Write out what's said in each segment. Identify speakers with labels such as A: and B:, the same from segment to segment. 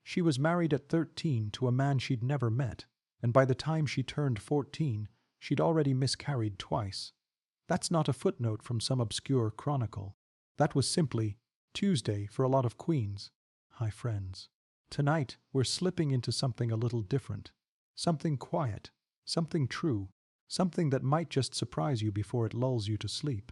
A: She was married at 13 to a man she'd never met, and by the time she turned 14, she'd already miscarried twice. That's not a footnote from some obscure chronicle. That was simply Tuesday for a lot of queens. Hi, friends. Tonight, we're slipping into something a little different. Something quiet, something true, something that might just surprise you before it lulls you to sleep.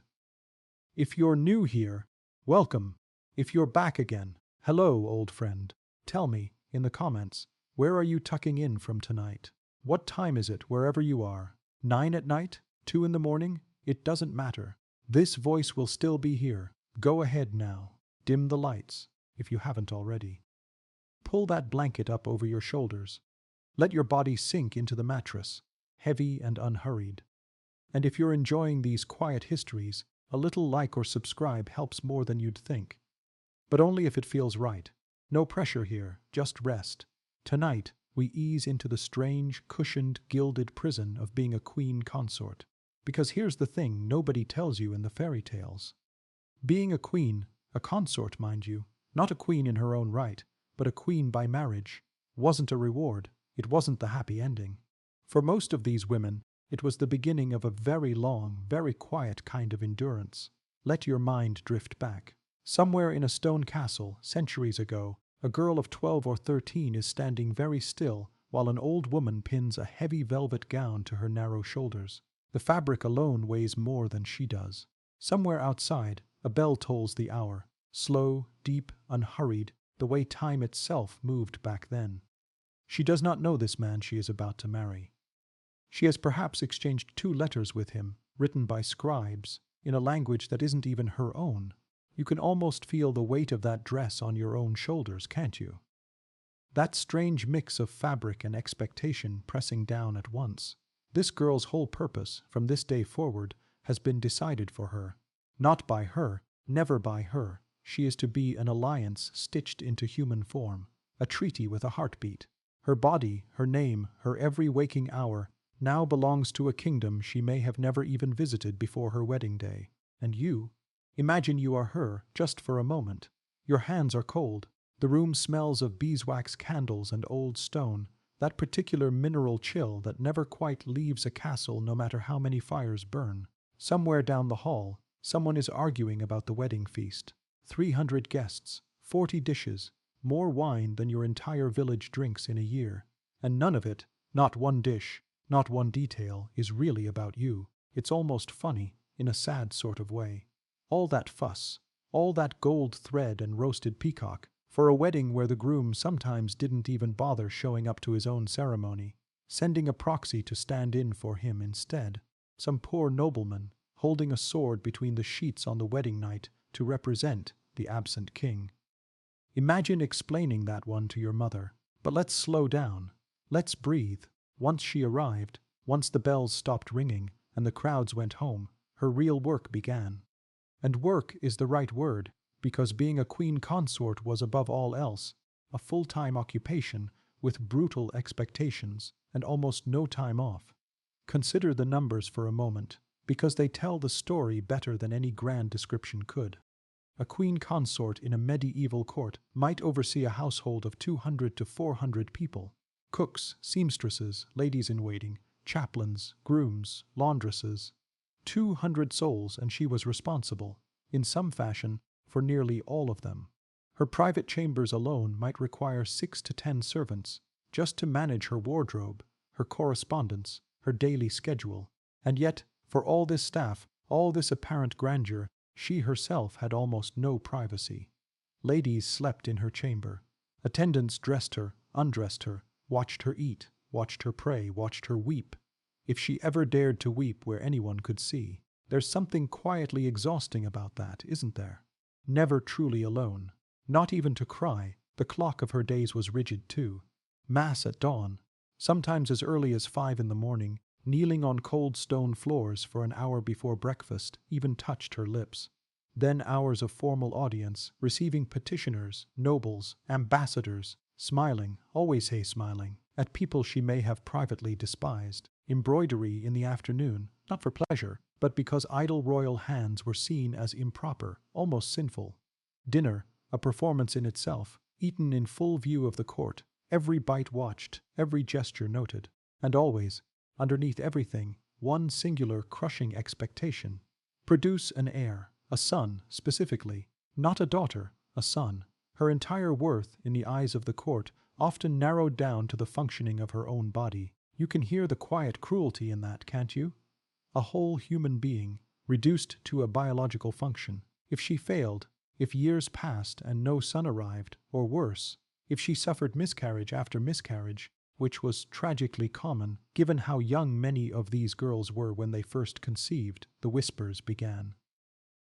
A: If you're new here, welcome. If you're back again, hello, old friend. Tell me, in the comments, where are you tucking in from tonight? What time is it wherever you are? 9 at night? 2 in the morning? It doesn't matter. This voice will still be here. Go ahead now. Dim the lights, if you haven't already. Pull that blanket up over your shoulders. Let your body sink into the mattress, heavy and unhurried. And if you're enjoying these quiet histories, a little like or subscribe helps more than you'd think. But only if it feels right. No pressure here, just rest. Tonight, we ease into the strange, cushioned, gilded prison of being a queen consort. Because here's the thing nobody tells you in the fairy tales. Being a queen, a consort, mind you, not a queen in her own right, but a queen by marriage, wasn't a reward. It wasn't the happy ending. For most of these women, it was the beginning of a very long, very quiet kind of endurance. Let your mind drift back. Somewhere in a stone castle, centuries ago, a girl of 12 or 13 is standing very still while an old woman pins a heavy velvet gown to her narrow shoulders. The fabric alone weighs more than she does. Somewhere outside, a bell tolls the hour, slow, deep, unhurried, the way time itself moved back then. She does not know this man she is about to marry. She has perhaps exchanged 2 letters with him, written by scribes, in a language that isn't even her own. You can almost feel the weight of that dress on your own shoulders, can't you? That strange mix of fabric and expectation pressing down at once. This girl's whole purpose, from this day forward, has been decided for her. Not by her, never by her. She is to be an alliance stitched into human form, a treaty with a heartbeat. Her body, her name, her every waking hour, now belongs to a kingdom she may have never even visited before her wedding day. And you? Imagine you are her, just for a moment. Your hands are cold. The room smells of beeswax candles and old stone, that particular mineral chill that never quite leaves a castle no matter how many fires burn. Somewhere down the hall, someone is arguing about the wedding feast. 300 guests, 40 dishes, more wine than your entire village drinks in a year. And none of it, not one dish, not one detail, is really about you. It's almost funny, in a sad sort of way. All that fuss, all that gold thread and roasted peacock, for a wedding where the groom sometimes didn't even bother showing up to his own ceremony, sending a proxy to stand in for him instead. Some poor nobleman, holding a sword between the sheets on the wedding night to represent the absent king. Imagine explaining that one to your mother. But let's slow down. Let's breathe. Once she arrived, once the bells stopped ringing and the crowds went home, her real work began. And work is the right word, because being a queen consort was above all else a full-time occupation with brutal expectations and almost no time off. Consider the numbers for a moment, because they tell the story better than any grand description could. A queen consort in a medieval court might oversee a household of 200 to 400 people. Cooks, seamstresses, ladies-in-waiting, chaplains, grooms, laundresses. 200 souls, and she was responsible, in some fashion, for nearly all of them. Her private chambers alone might require 6 to 10 servants, just to manage her wardrobe, her correspondence, her daily schedule. And yet, for all this staff, all this apparent grandeur, she herself had almost no privacy. Ladies slept in her chamber. Attendants dressed her, undressed her, watched her eat, watched her pray, watched her weep. If she ever dared to weep where anyone could see. There's something quietly exhausting about that, isn't there? Never truly alone. Not even to cry. The clock of her days was rigid too. Mass at dawn, sometimes as early as 5 in the morning, kneeling on cold stone floors for an hour before breakfast, even touched her lips. Then hours of formal audience, receiving petitioners, nobles, ambassadors, smiling, always smiling, at people she may have privately despised. Embroidery in the afternoon, not for pleasure, but because idle royal hands were seen as improper, almost sinful. Dinner, a performance in itself, eaten in full view of the court, every bite watched, every gesture noted, and always, underneath everything, one singular crushing expectation. Produce an heir, a son, specifically, not a daughter, a son. Her entire worth, in the eyes of the court, often narrowed down to the functioning of her own body. You can hear the quiet cruelty in that, can't you? A whole human being, reduced to a biological function. If she failed, if years passed and no son arrived, or worse, if she suffered miscarriage after miscarriage, which was tragically common, given how young many of these girls were when they first conceived, the whispers began.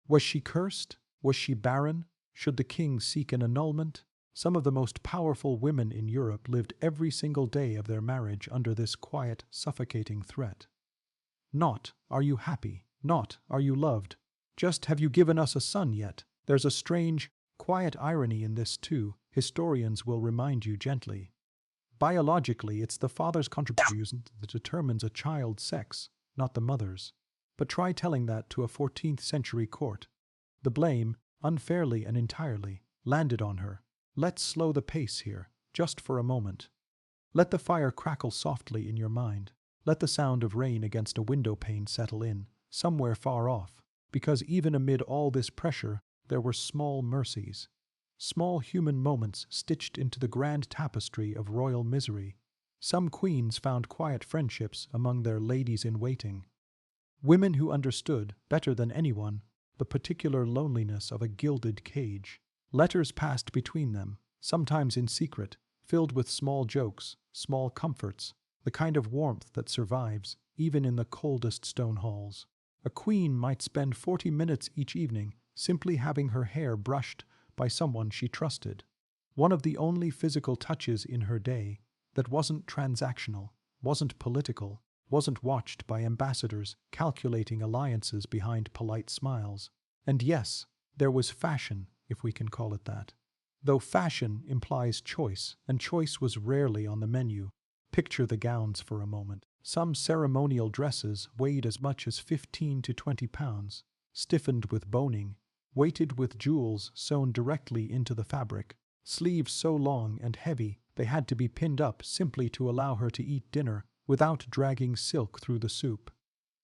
A: Was she cursed? Was she barren? Should the king seek an annulment? Some of the most powerful women in Europe lived every single day of their marriage under this quiet, suffocating threat. Not, are you happy? Not, are you loved? Just, have you given us a son yet? There's a strange, quiet irony in this too, historians will remind you gently. Biologically, it's the father's contribution that determines a child's sex, not the mother's. But try telling that to a 14th century court. The blame, unfairly and entirely, landed on her. Let's slow the pace here, just for a moment. Let the fire crackle softly in your mind. Let the sound of rain against a window pane settle in, somewhere far off, because even amid all this pressure, there were small mercies. Small human moments stitched into the grand tapestry of royal misery. Some queens found quiet friendships among their ladies-in-waiting. Women who understood, better than anyone, the particular loneliness of a gilded cage. Letters passed between them, sometimes in secret, filled with small jokes, small comforts, the kind of warmth that survives, even in the coldest stone halls. A queen might spend 40 minutes each evening simply having her hair brushed by someone she trusted. One of the only physical touches in her day that wasn't transactional, wasn't political, wasn't watched by ambassadors calculating alliances behind polite smiles. And yes, there was fashion, if we can call it that. Though fashion implies choice, and choice was rarely on the menu. Picture the gowns for a moment. Some ceremonial dresses weighed as much as 15 to 20 pounds, stiffened with boning, weighted with jewels sewn directly into the fabric, sleeves so long and heavy they had to be pinned up simply to allow her to eat dinner without dragging silk through the soup.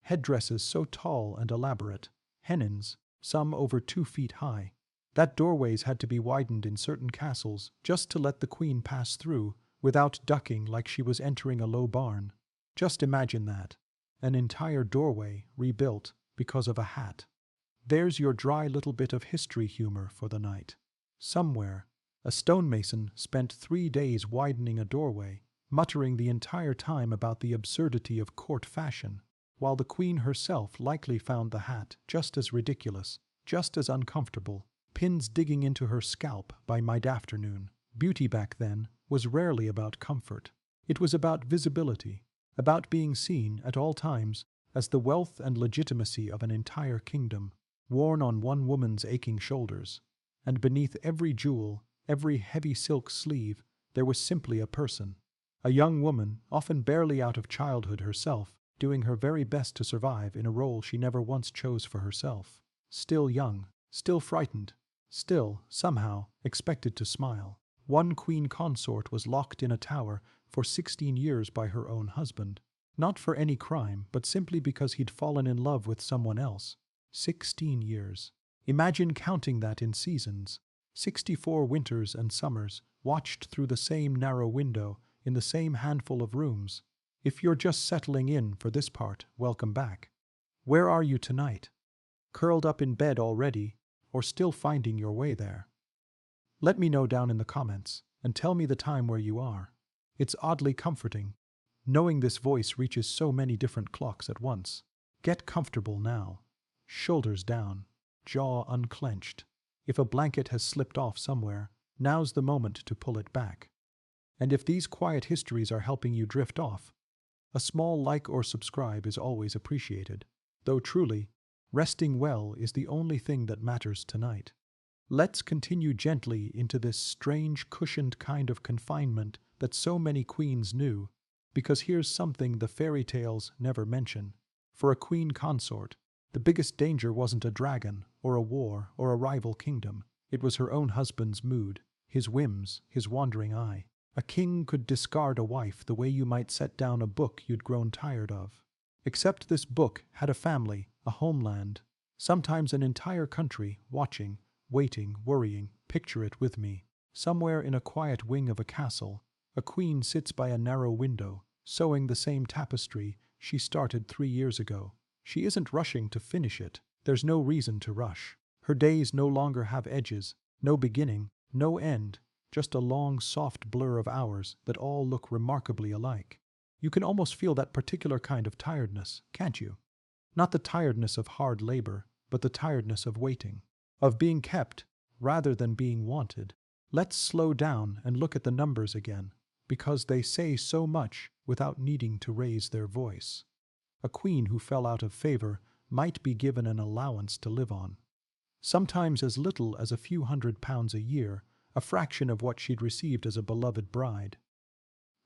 A: Headdresses so tall and elaborate, hennins, some over 2 feet high, that doorways had to be widened in certain castles just to let the queen pass through without ducking like she was entering a low barn. Just imagine that. An entire doorway rebuilt because of a hat. There's your dry little bit of history humor for the night. Somewhere, a stonemason spent 3 days widening a doorway, muttering the entire time about the absurdity of court fashion, while the queen herself likely found the hat just as ridiculous, just as uncomfortable, pins digging into her scalp by mid-afternoon. Beauty back then was rarely about comfort. It was about visibility, about being seen at all times as the wealth and legitimacy of an entire kingdom, worn on one woman's aching shoulders. And beneath every jewel, every heavy silk sleeve, there was simply a person. A young woman, often barely out of childhood herself, doing her very best to survive in a role she never once chose for herself. Still young, still frightened, still, somehow, expected to smile. One queen consort was locked in a tower for 16 years by her own husband. Not for any crime, but simply because he'd fallen in love with someone else. 16 years. Imagine counting that in seasons. 64 winters and summers, watched through the same narrow window, in the same handful of rooms. If you're just settling in for this part, welcome back. Where are you tonight? Curled up in bed already, or still finding your way there? Let me know down in the comments, and tell me the time where you are. It's oddly comforting, knowing this voice reaches so many different clocks at once. Get comfortable now. Shoulders down, jaw unclenched. If a blanket has slipped off somewhere, now's the moment to pull it back. And if these quiet histories are helping you drift off, a small like or subscribe is always appreciated. Though truly, resting well is the only thing that matters tonight. Let's continue gently into this strange cushioned kind of confinement that so many queens knew, because here's something the fairy tales never mention. For a queen consort, the biggest danger wasn't a dragon, or a war, or a rival kingdom. It was her own husband's mood, his whims, his wandering eye. A king could discard a wife the way you might set down a book you'd grown tired of. Except this book had a family, a homeland, sometimes an entire country, watching, waiting, worrying. Picture it with me. Somewhere in a quiet wing of a castle, a queen sits by a narrow window, sewing the same tapestry she started 3 years ago. She isn't rushing to finish it. There's no reason to rush. Her days no longer have edges, no beginning, no end, just a long, soft blur of hours that all look remarkably alike. You can almost feel that particular kind of tiredness, can't you? Not the tiredness of hard labor, but the tiredness of waiting, of being kept rather than being wanted. Let's slow down and look at the numbers again, because they say so much without needing to raise their voice. A queen who fell out of favor might be given an allowance to live on. Sometimes as little as a few £100 a year, a fraction of what she'd received as a beloved bride.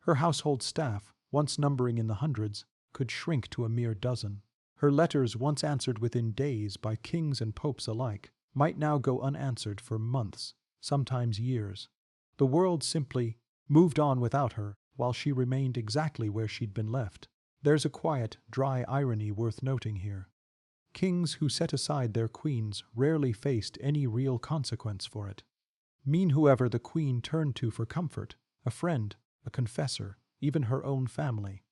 A: Her household staff, once numbering in the hundreds, could shrink to a mere dozen. Her letters, once answered within days by kings and popes alike, might now go unanswered for months, sometimes years. The world simply moved on without her, while she remained exactly where she'd been left. There's a quiet, dry irony worth noting here. Kings who set aside their queens rarely faced any real consequence for it. Mean whoever the queen turned to for comfort, a friend, a confessor, even her own family,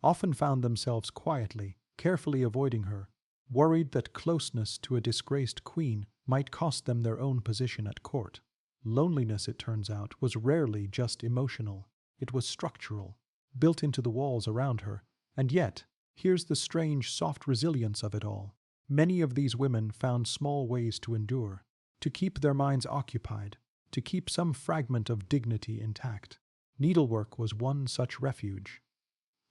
A: often found themselves quietly, carefully avoiding her, worried that closeness to a disgraced queen might cost them their own position at court. Loneliness, it turns out, was rarely just emotional. It was structural, built into the walls around her. And yet, here's the strange, soft resilience of it all. Many of these women found small ways to endure, to keep their minds occupied, to keep some fragment of dignity intact. Needlework was one such refuge.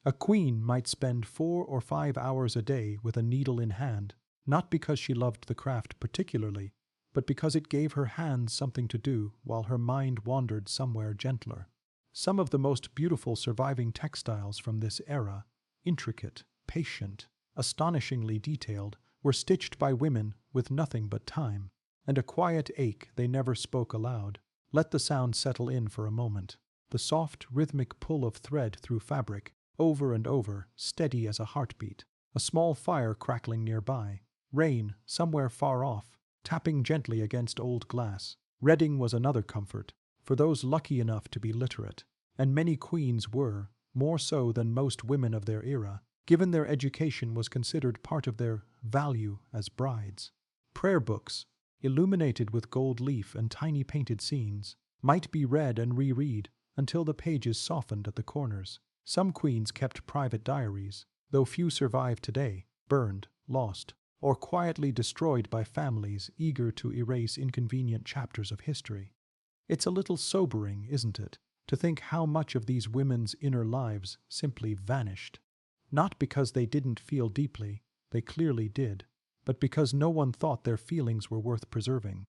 A: A queen might spend 4 or 5 hours a day with a needle in hand, not because she loved the craft particularly, but because it gave her hands something to do while her mind wandered somewhere gentler. Some of the most beautiful surviving textiles from this era, intricate, patient, astonishingly detailed, were stitched by women with nothing but time, and a quiet ache they never spoke aloud. Let the sound settle in for a moment. The soft, rhythmic pull of thread through fabric, over and over, steady as a heartbeat. A small fire crackling nearby. Rain, somewhere far off, tapping gently against old glass. Reading was another comfort, for those lucky enough to be literate, and many queens were, more so than most women of their era, given their education was considered part of their value as brides. Prayer books, illuminated with gold leaf and tiny painted scenes, might be read and reread until the pages softened at the corners. Some queens kept private diaries, though few survive today, burned, lost, or quietly destroyed by families eager to erase inconvenient chapters of history. It's a little sobering, isn't it, to think how much of these women's inner lives simply vanished. Not because they didn't feel deeply, they clearly did, but because no one thought their feelings were worth preserving.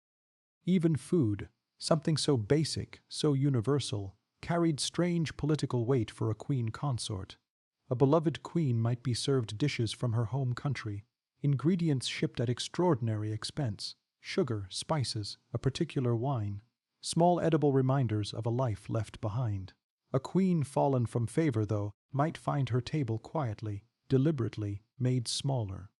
A: Even food, something so basic, so universal, carried strange political weight for a queen consort. A beloved queen might be served dishes from her home country, ingredients shipped at extraordinary expense, sugar, spices, a particular wine, small edible reminders of a life left behind. A queen fallen from favor, though, might find her table quietly, deliberately made smaller.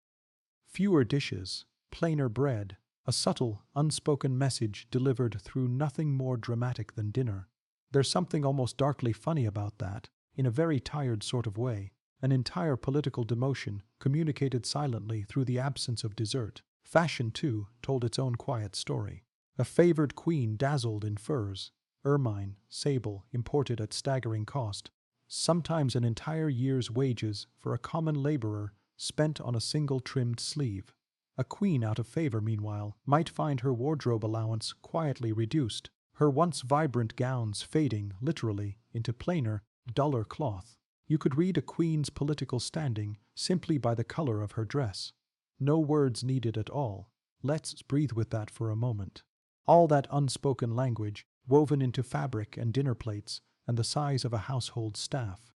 A: Fewer dishes, plainer bread, a subtle, unspoken message delivered through nothing more dramatic than dinner. There's something almost darkly funny about that, in a very tired sort of way. An entire political demotion communicated silently through the absence of dessert. Fashion, too, told its own quiet story. A favored queen dazzled in furs, ermine, sable, imported at staggering cost, sometimes an entire year's wages for a common laborer spent on a single trimmed sleeve. A queen out of favor, meanwhile, might find her wardrobe allowance quietly reduced, her once vibrant gowns fading, literally, into plainer, duller cloth. You could read a queen's political standing simply by the color of her dress. No words needed at all. Let's breathe with that for a moment. All that unspoken language, woven into fabric and dinner plates and the size of a household staff.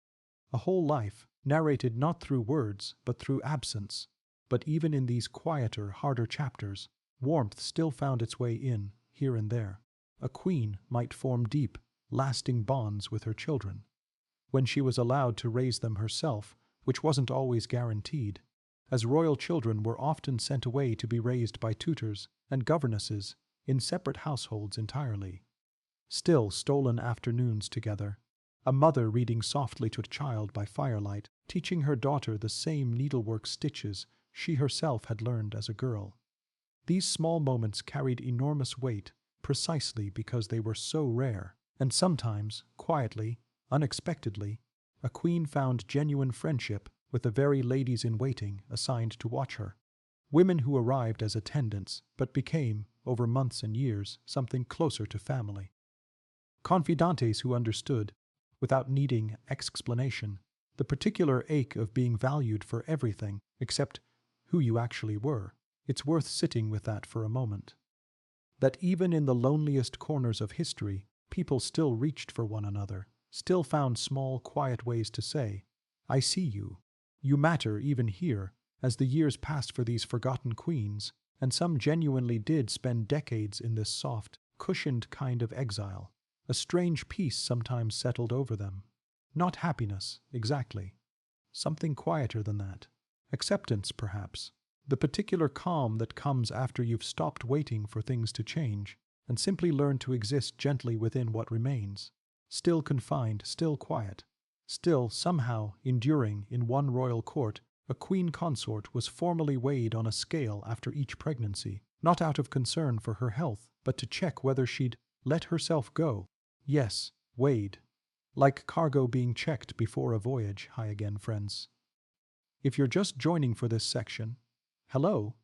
A: A whole life, narrated not through words, but through absence. But even in these quieter, harder chapters, warmth still found its way in, here and there. A queen might form deep, lasting bonds with her children. When she was allowed to raise them herself, which wasn't always guaranteed, as royal children were often sent away to be raised by tutors and governesses in separate households entirely. Still stolen afternoons together, a mother reading softly to a child by firelight, teaching her daughter the same needlework stitches she herself had learned as a girl. These small moments carried enormous weight precisely because they were so rare, and sometimes, quietly, unexpectedly, a queen found genuine friendship with the very ladies-in-waiting assigned to watch her. Women who arrived as attendants but became, over months and years, something closer to family. Confidantes who understood, without needing explanation, the particular ache of being valued for everything except who you actually were. It's worth sitting with that for a moment. That even in the loneliest corners of history, people still reached for one another, still found small, quiet ways to say, "I see you. You matter even here," as the years passed for these forgotten queens, and some genuinely did spend decades in this soft, cushioned kind of exile. A strange peace sometimes settled over them. Not happiness, exactly. Something quieter than that. Acceptance, perhaps. The particular calm that comes after you've stopped waiting for things to change and simply learned to exist gently within what remains. Still confined, still quiet. Still, somehow, enduring in one royal court, a queen consort was formally weighed on a scale after each pregnancy, not out of concern for her health, but to check whether she'd let herself go. Yes, weighed. Like cargo being checked before a voyage. Hi again, friends. If you're just joining for this section, hello.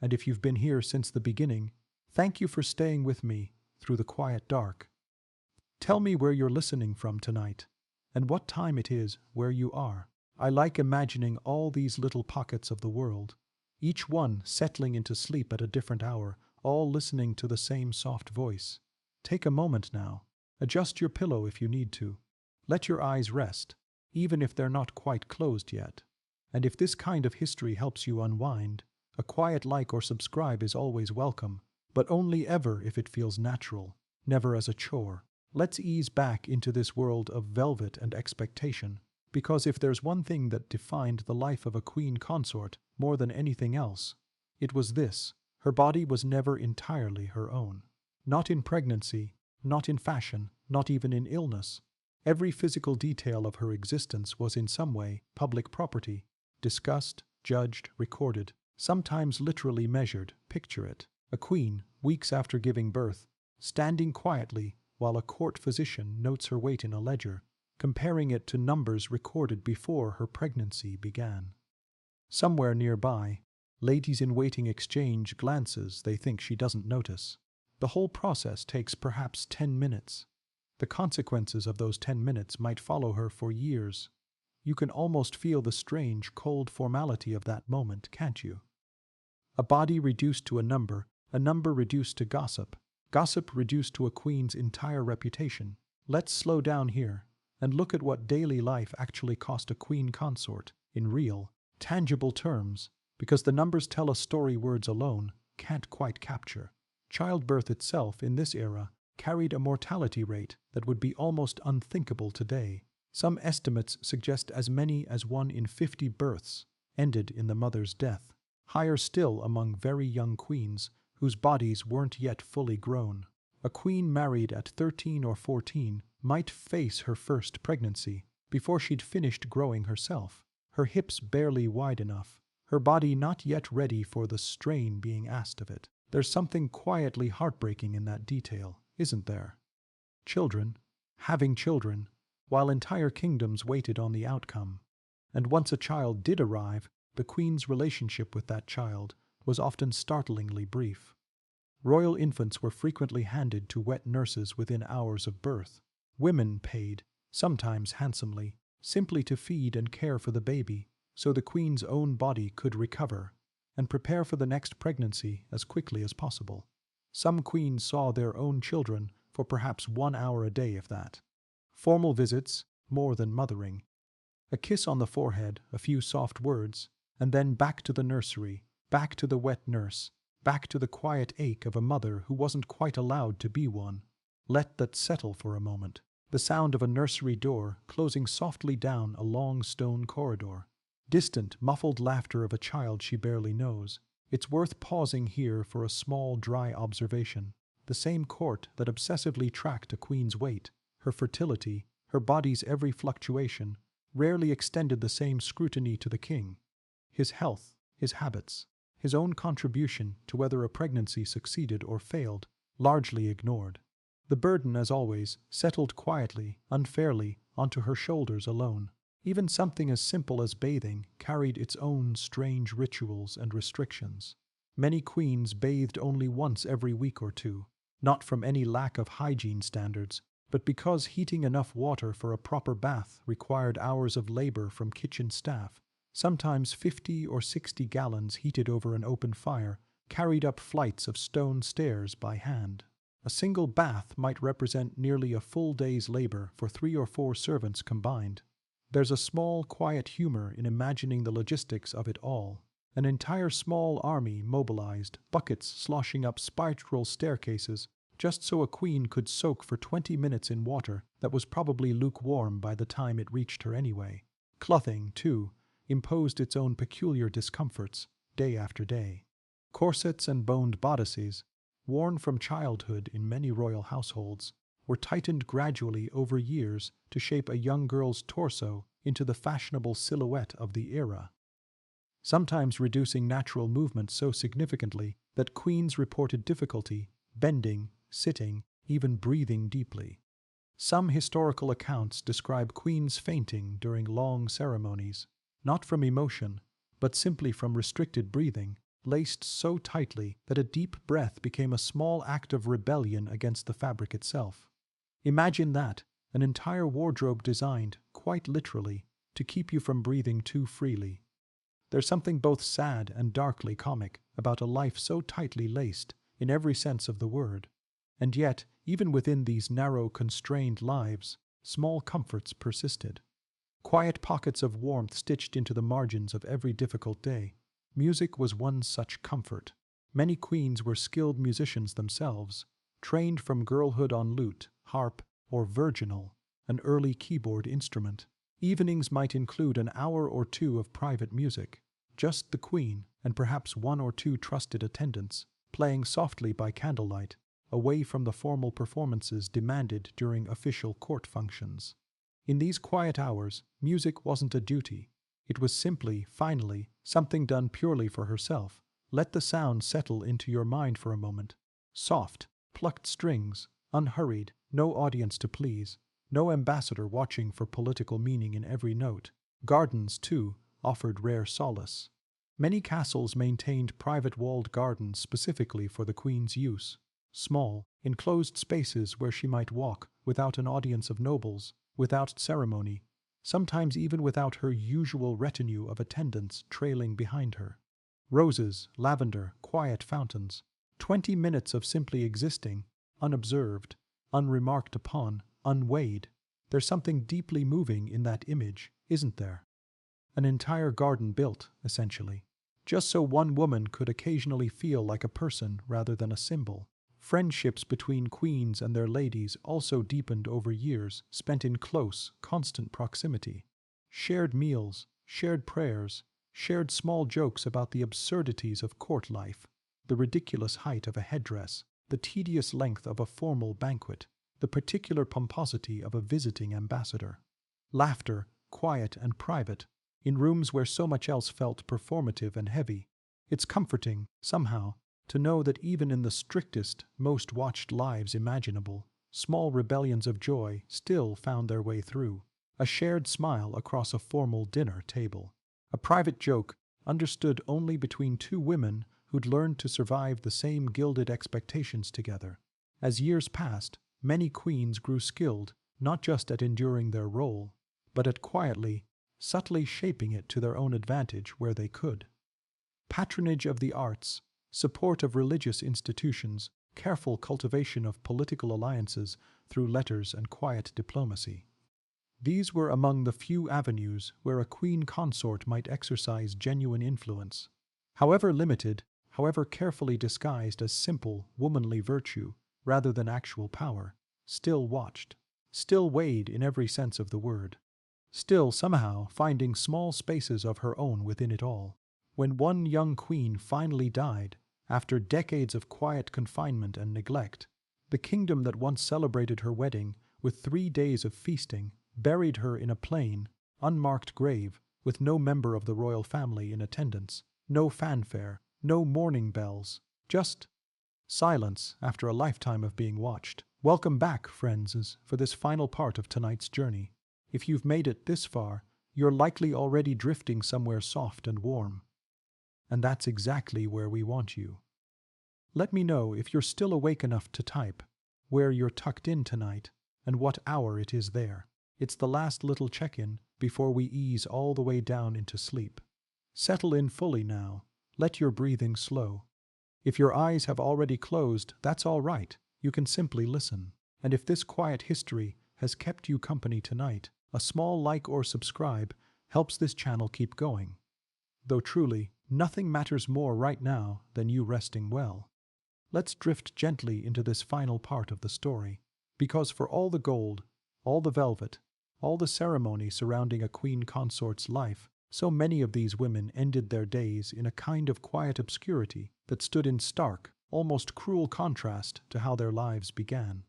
A: And if you've been here since the beginning, thank you for staying with me through the quiet dark. Tell me where you're listening from tonight, and what time it is where you are. I like imagining all these little pockets of the world, each one settling into sleep at a different hour, all listening to the same soft voice. Take a moment now. Adjust your pillow if you need to. Let your eyes rest, even if they're not quite closed yet. And if this kind of history helps you unwind, a quiet like or subscribe is always welcome, but only ever if it feels natural, never as a chore. Let's ease back into this world of velvet and expectation, because if there's one thing that defined the life of a queen consort more than anything else, it was this: her body was never entirely her own. Not in pregnancy, not in fashion, not even in illness. Every physical detail of her existence was in some way public property, discussed, judged, recorded, sometimes literally measured. Picture it: a queen, weeks after giving birth, standing quietly while a court physician notes her weight in a ledger, comparing it to numbers recorded before her pregnancy began. Somewhere nearby, ladies-in-waiting exchange glances they think she doesn't notice. The whole process takes perhaps 10 minutes. The consequences of those 10 minutes might follow her for years. You can almost feel the strange, cold formality of that moment, can't you? A body reduced to a number reduced to gossip, gossip reduced to a queen's entire reputation. Let's slow down here and look at what daily life actually cost a queen consort in real, tangible terms, because the numbers tell a story words alone can't quite capture. Childbirth itself in this era carried a mortality rate that would be almost unthinkable today. Some estimates suggest as many as 1 in 50 births ended in the mother's death. Higher still among very young queens whose bodies weren't yet fully grown. A queen married at 13 or 14 might face her first pregnancy before she'd finished growing herself, her hips barely wide enough, her body not yet ready for the strain being asked of it. There's something quietly heartbreaking in that detail, isn't there? Children, having children, while entire kingdoms waited on the outcome. And once a child did arrive, the queen's relationship with that child was often startlingly brief. Royal infants were frequently handed to wet nurses within hours of birth. Women paid, sometimes handsomely, simply to feed and care for the baby so the queen's own body could recover and prepare for the next pregnancy as quickly as possible. Some queens saw their own children for perhaps 1 hour a day, if that. Formal visits, more than mothering. A kiss on the forehead, a few soft words, and then back to the nursery, back to the wet nurse, back to the quiet ache of a mother who wasn't quite allowed to be one. Let that settle for a moment. The sound of a nursery door closing softly down a long stone corridor. Distant, muffled laughter of a child she barely knows. It's worth pausing here for a small, dry observation. The same court that obsessively tracked a queen's weight, her fertility, her body's every fluctuation, rarely extended the same scrutiny to the king. His health, his habits, his own contribution to whether a pregnancy succeeded or failed, largely ignored. The burden, as always, settled quietly, unfairly, onto her shoulders alone. Even something as simple as bathing carried its own strange rituals and restrictions. Many queens bathed only once every week or two, not from any lack of hygiene standards, but because heating enough water for a proper bath required hours of labor from kitchen staff, sometimes 50 or 60 gallons heated over an open fire, carried up flights of stone stairs by hand. A single bath might represent nearly a full day's labor for 3 or 4 servants combined. There's a small, quiet humor in imagining the logistics of it all. An entire small army mobilized, buckets sloshing up spiral staircases, just so a queen could soak for 20 minutes in water that was probably lukewarm by the time it reached her anyway. Clothing, too, imposed its own peculiar discomforts, day after day. Corsets and boned bodices, worn from childhood in many royal households, were tightened gradually over years to shape a young girl's torso into the fashionable silhouette of the era, sometimes reducing natural movement so significantly that queens reported difficulty bending, sitting, even breathing deeply. Some historical accounts describe queens fainting during long ceremonies, not from emotion, but simply from restricted breathing, laced so tightly that a deep breath became a small act of rebellion against the fabric itself. Imagine that, an entire wardrobe designed, quite literally, to keep you from breathing too freely. There's something both sad and darkly comic about a life so tightly laced, in every sense of the word. And yet, even within these narrow, constrained lives, small comforts persisted. Quiet pockets of warmth stitched into the margins of every difficult day. Music was one such comfort. Many queens were skilled musicians themselves, trained from girlhood on lute, harp, or virginal, an early keyboard instrument. Evenings might include an hour or two of private music, just the queen and perhaps 1 or 2 trusted attendants, playing softly by candlelight, away from the formal performances demanded during official court functions. In these quiet hours, music wasn't a duty. It was simply, finally, something done purely for herself. Let the sound settle into your mind for a moment. Soft, plucked strings, unhurried, no audience to please, no ambassador watching for political meaning in every note. Gardens, too, offered rare solace. Many castles maintained private walled gardens specifically for the queen's use. Small, enclosed spaces where she might walk without an audience of nobles, without ceremony, sometimes even without her usual retinue of attendants trailing behind her. Roses, lavender, quiet fountains. 20 minutes of simply existing, unobserved, unremarked upon, unweighed. There's something deeply moving in that image, isn't there? An entire garden built, essentially, just so one woman could occasionally feel like a person rather than a symbol. Friendships between queens and their ladies also deepened over years spent in close, constant proximity. Shared meals, shared prayers, shared small jokes about the absurdities of court life, the ridiculous height of a headdress, the tedious length of a formal banquet, the particular pomposity of a visiting ambassador. Laughter, quiet and private, in rooms where so much else felt performative and heavy. It's comforting, somehow, to know that even in the strictest, most watched lives imaginable, small rebellions of joy still found their way through. A shared smile across a formal dinner table. A private joke understood only between 2 women who'd learned to survive the same gilded expectations together. As years passed, many queens grew skilled not just at enduring their role, but at quietly, subtly shaping it to their own advantage where they could. Patronage of the arts, support of religious institutions, careful cultivation of political alliances through letters and quiet diplomacy. These were among the few avenues where a queen consort might exercise genuine influence. However limited, however carefully disguised as simple, womanly virtue rather than actual power, still watched, still weighed in every sense of the word, still somehow finding small spaces of her own within it all. When one young queen finally died, after decades of quiet confinement and neglect, the kingdom that once celebrated her wedding with 3 days of feasting buried her in a plain, unmarked grave with no member of the royal family in attendance, no fanfare, no mourning bells, just silence after a lifetime of being watched. Welcome back, friends, for this final part of tonight's journey. If you've made it this far, you're likely already drifting somewhere soft and warm. And that's exactly where we want you. Let me know if you're still awake enough to type, where you're tucked in tonight, and what hour it is there. It's the last little check-in before we ease all the way down into sleep. Settle in fully now. Let your breathing slow. If your eyes have already closed, that's all right. You can simply listen. And if this quiet history has kept you company tonight, a small like or subscribe helps this channel keep going. Though truly, nothing matters more right now than you resting well. Let's drift gently into this final part of the story, because for all the gold, all the velvet, all the ceremony surrounding a queen consort's life, so many of these women ended their days in a kind of quiet obscurity that stood in stark, almost cruel contrast to how their lives began.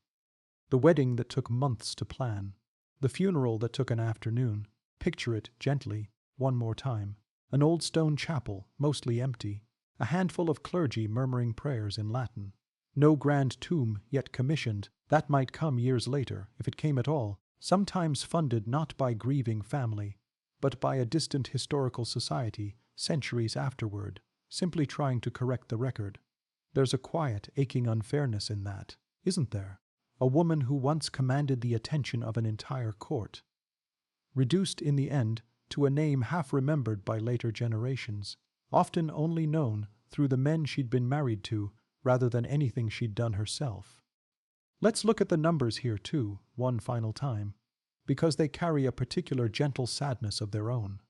A: The wedding that took months to plan, the funeral that took an afternoon, picture it gently, one more time. An old stone chapel, mostly empty, a handful of clergy murmuring prayers in Latin. No grand tomb yet commissioned, that might come years later, if it came at all, sometimes funded not by grieving family, but by a distant historical society centuries afterward, simply trying to correct the record. There's a quiet, aching unfairness in that, isn't there? A woman who once commanded the attention of an entire court, reduced in the end to a name half remembered by later generations, often only known through the men she'd been married to rather than anything she'd done herself. Let's look at the numbers here too, one final time, because they carry a particular gentle sadness of their own.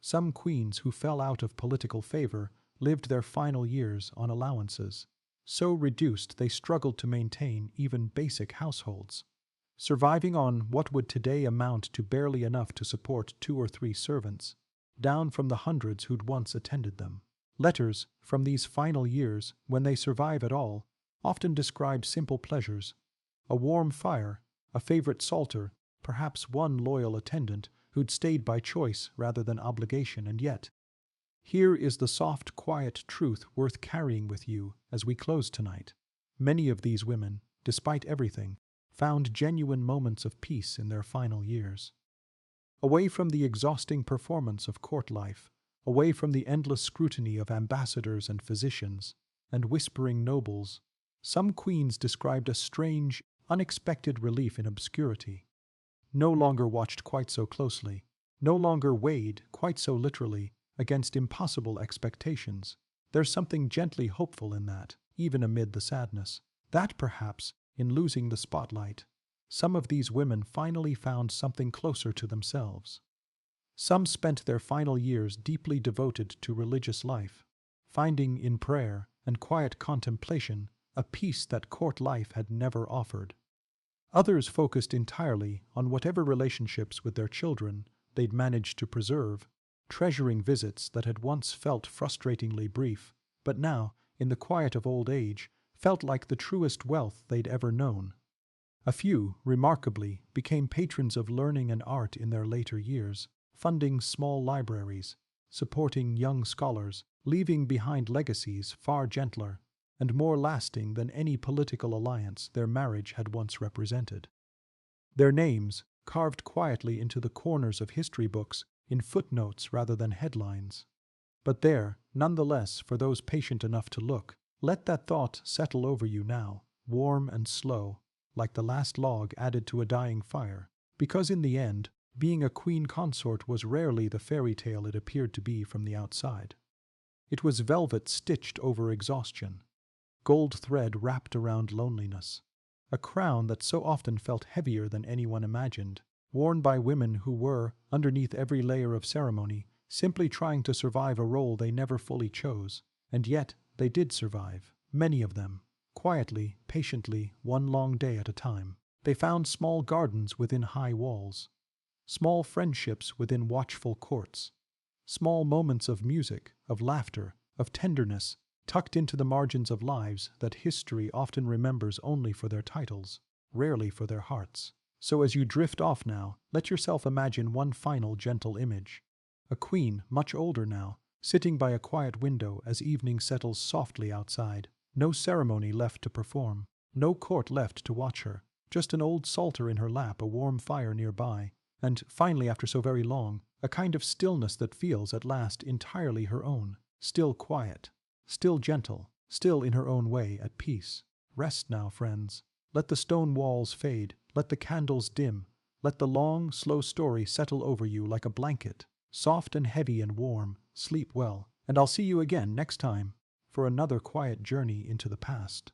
A: Some queens who fell out of political favor lived their final years on allowances, so reduced they struggled to maintain even basic households, surviving on what would today amount to barely enough to support 2 or 3 servants, down from the hundreds who'd once attended them. Letters from these final years, when they survive at all, often describe simple pleasures: a warm fire, a favorite psalter, perhaps one loyal attendant who'd stayed by choice rather than obligation. And yet, here is the soft, quiet truth worth carrying with you as we close tonight. Many of these women, despite everything, found genuine moments of peace in their final years. Away from the exhausting performance of court life, away from the endless scrutiny of ambassadors and physicians, and whispering nobles, some queens described a strange, unexpected relief in obscurity. No longer watched quite so closely, no longer weighed quite so literally against impossible expectations. There's something gently hopeful in that, even amid the sadness. That perhaps, in losing the spotlight, some of these women finally found something closer to themselves. Some spent their final years deeply devoted to religious life, finding in prayer and quiet contemplation a peace that court life had never offered. Others focused entirely on whatever relationships with their children they'd managed to preserve, treasuring visits that had once felt frustratingly brief, but now, in the quiet of old age, felt like the truest wealth they'd ever known. A few, remarkably, became patrons of learning and art in their later years, funding small libraries, supporting young scholars, leaving behind legacies far gentler and more lasting than any political alliance their marriage had once represented. Their names, carved quietly into the corners of history books in footnotes rather than headlines. But there, nonetheless, for those patient enough to look, let that thought settle over you now, warm and slow, like the last log added to a dying fire, because in the end, being a queen consort was rarely the fairy tale it appeared to be from the outside. It was velvet stitched over exhaustion, gold thread wrapped around loneliness, a crown that so often felt heavier than anyone imagined, worn by women who were, underneath every layer of ceremony, simply trying to survive a role they never fully chose, and yet They did survive, many of them, quietly, patiently, one long day at a time. They found small gardens within high walls, small friendships within watchful courts, small moments of music, of laughter, of tenderness, tucked into the margins of lives that history often remembers only for their titles, rarely for their hearts. So as you drift off now, let yourself imagine one final gentle image. A queen, much older now, sitting by a quiet window as evening settles softly outside. No ceremony left to perform, no court left to watch her, just an old psalter in her lap, a warm fire nearby, and finally, after so very long, a kind of stillness that feels at last entirely her own, still quiet, still gentle, still in her own way at peace. Rest now, friends. Let the stone walls fade, let the candles dim, let the long, slow story settle over you like a blanket, soft and heavy and warm. Sleep well, and I'll see you again next time for another quiet journey into the past.